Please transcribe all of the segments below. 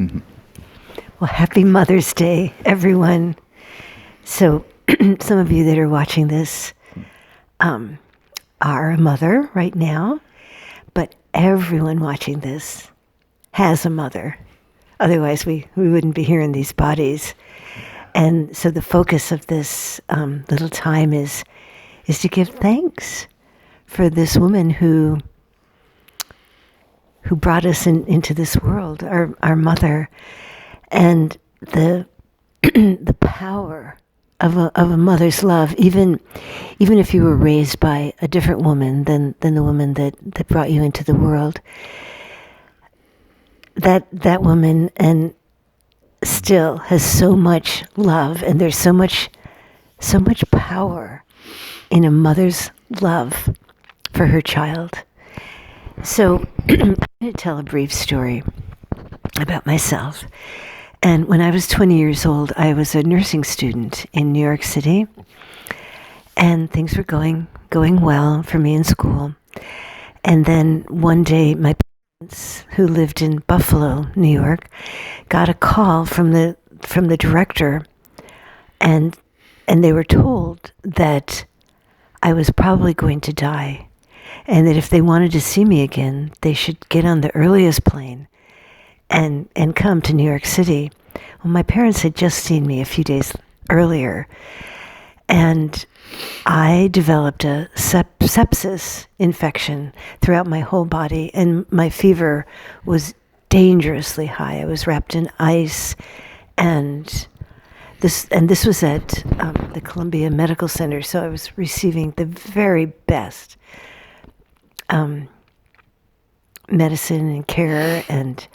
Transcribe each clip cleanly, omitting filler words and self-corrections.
Well, happy Mother's Day, everyone. So, some of you that are watching this are a mother right now, but everyone watching this has a mother. Otherwise, we wouldn't be here in these bodies. And so the focus of this little time is to give thanks for this woman who brought us into this world, our mother, and the the power of a mother's love, even if you were raised by a different woman than the woman that brought you into the world. That woman and still has so much love, and there's so much power in a mother's love for her child. So I'm going to tell a brief story about myself. And when I was 20 years old, I was a nursing student in New York City, and things were going well for me in school. And then one day, my parents, who lived in Buffalo, New York, got a call from the director, and they were told that I was probably going to die, and that if they wanted to see me again, they should get on the earliest plane and come to New York City. Well, my parents had just seen me a few days earlier, and I developed a sepsis infection throughout my whole body, and my fever was dangerously high. I was wrapped in ice, and this was at the Columbia Medical Center, so I was receiving the very best medicine and care, and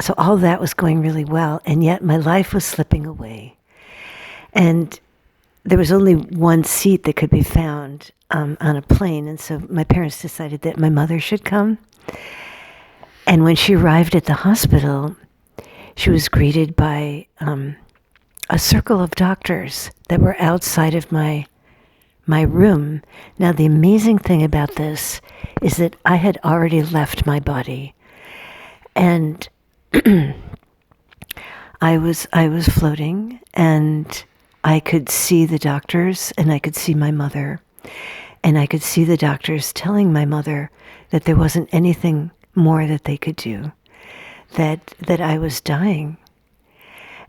so all that was going really well, and yet my life was slipping away. And there was only one seat that could be found on a plane, and so my parents decided that my mother should come. And when she arrived at the hospital, she was greeted by a circle of doctors that were outside of my room. Now, the amazing thing about this is that I had already left my body, and I was floating, and I could see the doctors, and I could see my mother, and I could see the doctors telling my mother that there wasn't anything more that they could do, that I was dying.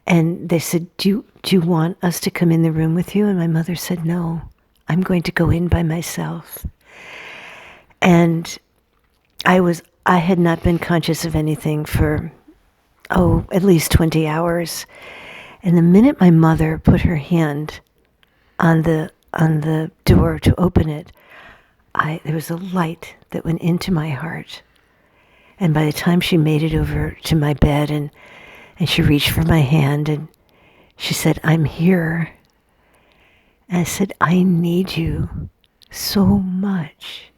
And they said, do you want us to come in the room with you? And my mother said, no, I'm going to go in by myself. And I had not been conscious of anything for at least 20 hours. And the minute my mother put her hand on the door to open it, there was a light that went into my heart. And by the time she made it over to my bed and she reached for my hand and she said, I'm here. And I said, I need you so much.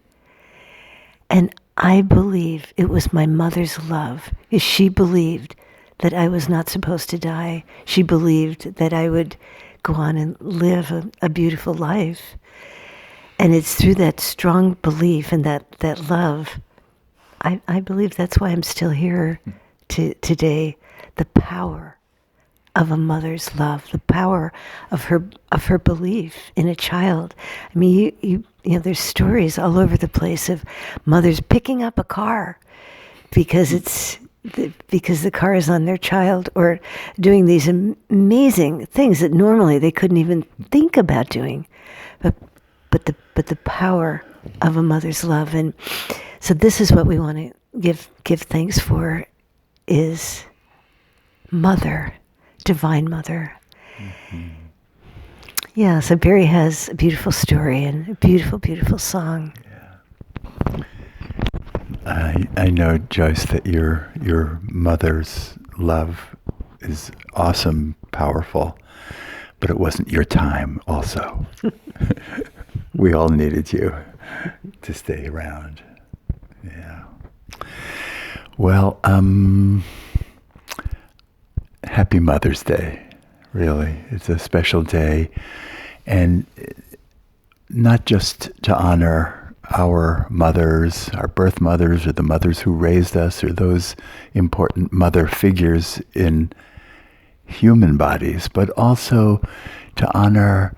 And I believe it was my mother's love. She believed that I was not supposed to die. She believed that I would go on and live a beautiful life. And it's through that strong belief and that love, I believe that's why I'm still here today. The power of a mother's love, the power of her belief in a child. I mean, you know, there's stories all over the place of mothers picking up a car because the car is on their child, or doing these amazing things that normally they couldn't even think about doing, but the power of a mother's love. And so this is what we want to give thanks for, is Mother, Divine Mother. Mm-hmm. Yeah, so Barry has a beautiful story and a beautiful, beautiful song. Yeah. I know, Joyce, that your mother's love is awesome, powerful, but it wasn't your time also. We all needed you to stay around. Yeah. Well, happy Mother's Day, really. It's a special day, and not just to honor our mothers, our birth mothers, or the mothers who raised us, or those important mother figures in human bodies, but also to honor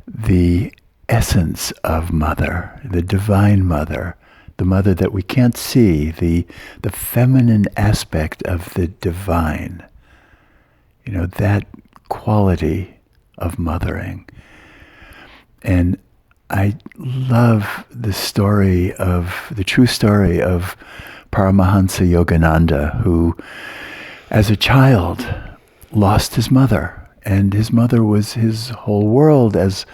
the essence of mother, the divine mother, the mother that we can't see, the feminine aspect of the divine. That quality of mothering. And I love the true story of Paramahansa Yogananda, who, as a child, lost his mother. And his mother was his whole world, as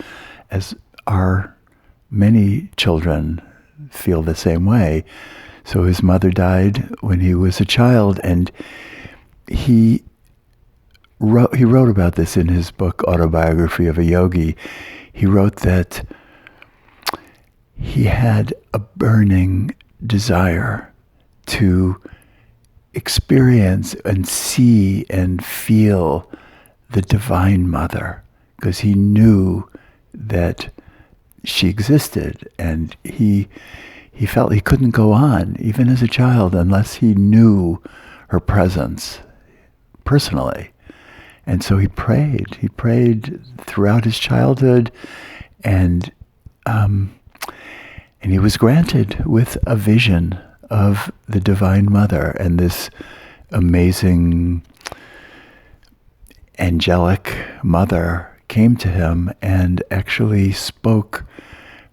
our many children feel the same way. So his mother died when he was a child, and he wrote about this in his book, Autobiography of a Yogi. He wrote that he had a burning desire to experience and see and feel the Divine Mother, because he knew that she existed, and he felt he couldn't go on, even as a child, unless he knew her presence personally. And so he prayed. He prayed throughout his childhood, and he was granted with a vision of the Divine Mother, and this amazing angelic mother came to him and actually spoke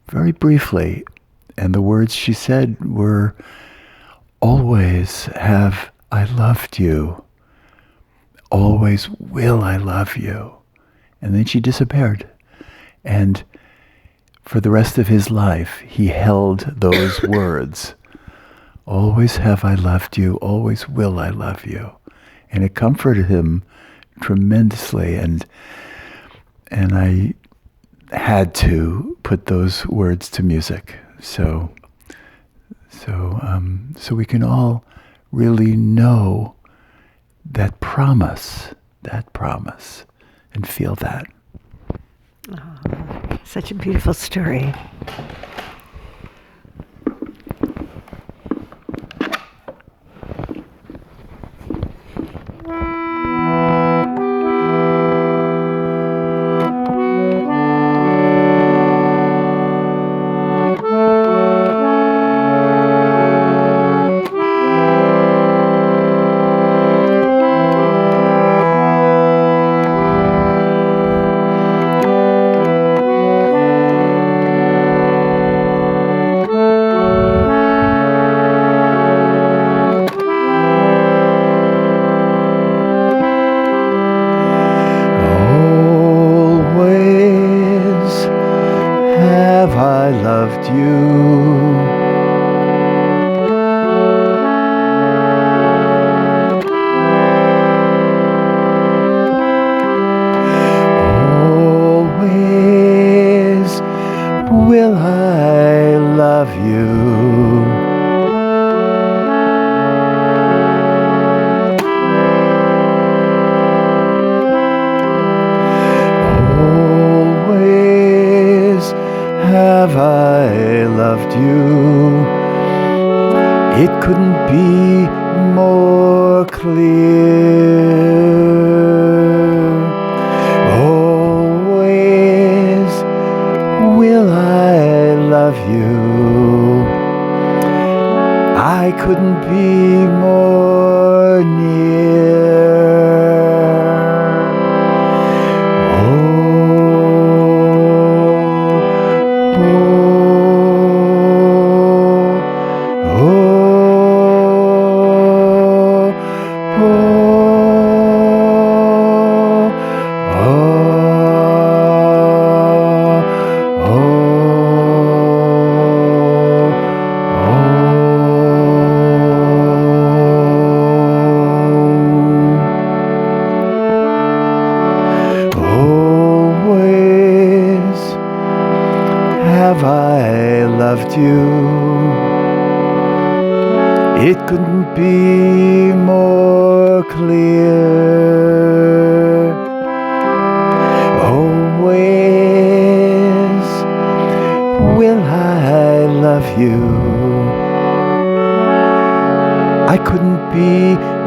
very briefly. And the words she said were, "Always have I loved you. Always will I love you." And then she disappeared. And for the rest of his life, he held those words. Always have I loved you. Always will I love you. And it comforted him tremendously. And I had to put those words to music. So we can all really know that promise, and feel that. Oh, such a beautiful story.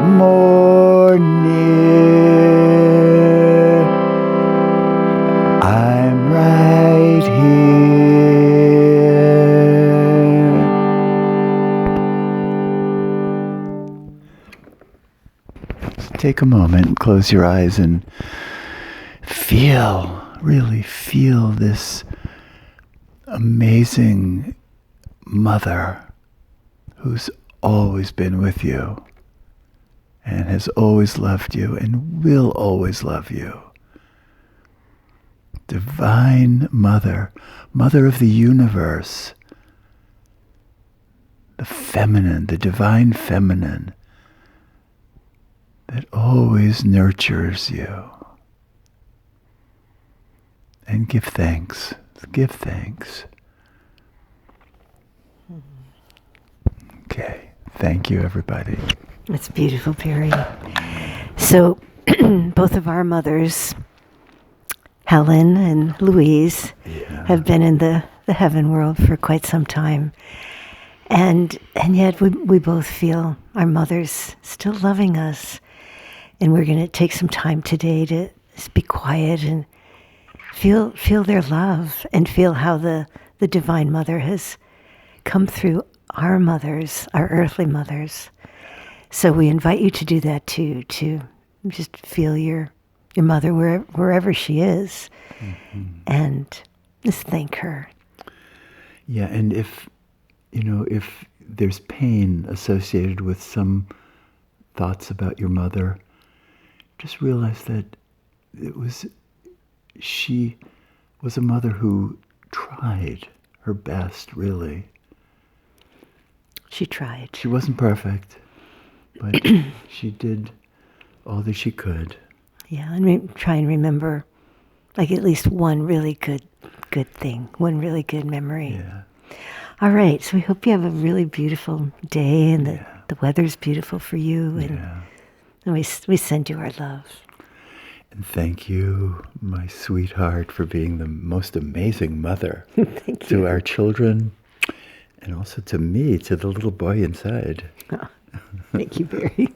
more near. I'm right here. Take a moment, close your eyes, and really feel this amazing mother who's always been with you and has always loved you and will always love you. Divine Mother, Mother of the universe, the feminine, the divine feminine that always nurtures you. And give thanks. Give thanks. Okay. Thank you, everybody. It's beautiful, Perry. So, both of our mothers, Helen and Louise, have been in the heaven world for quite some time. And yet we both feel our mothers still loving us. And we're going to take some time today to just be quiet and feel their love and feel how the Divine Mother has come through our mothers, our earthly mothers. So we invite you to do that too, to just feel your mother wherever she is, and just thank her. Yeah, and if there's pain associated with some thoughts about your mother, just realize that she was a mother who tried her best, really. She tried. She wasn't perfect, but she did all that she could. Yeah, and try and remember, like, at least one really good thing, one really good memory. Yeah. All right, so we hope you have a really beautiful day, and the weather's beautiful for you, and we send you our love. And thank you, my sweetheart, for being the most amazing mother to our children, and also to me, to the little boy inside. Oh, thank you, Barry.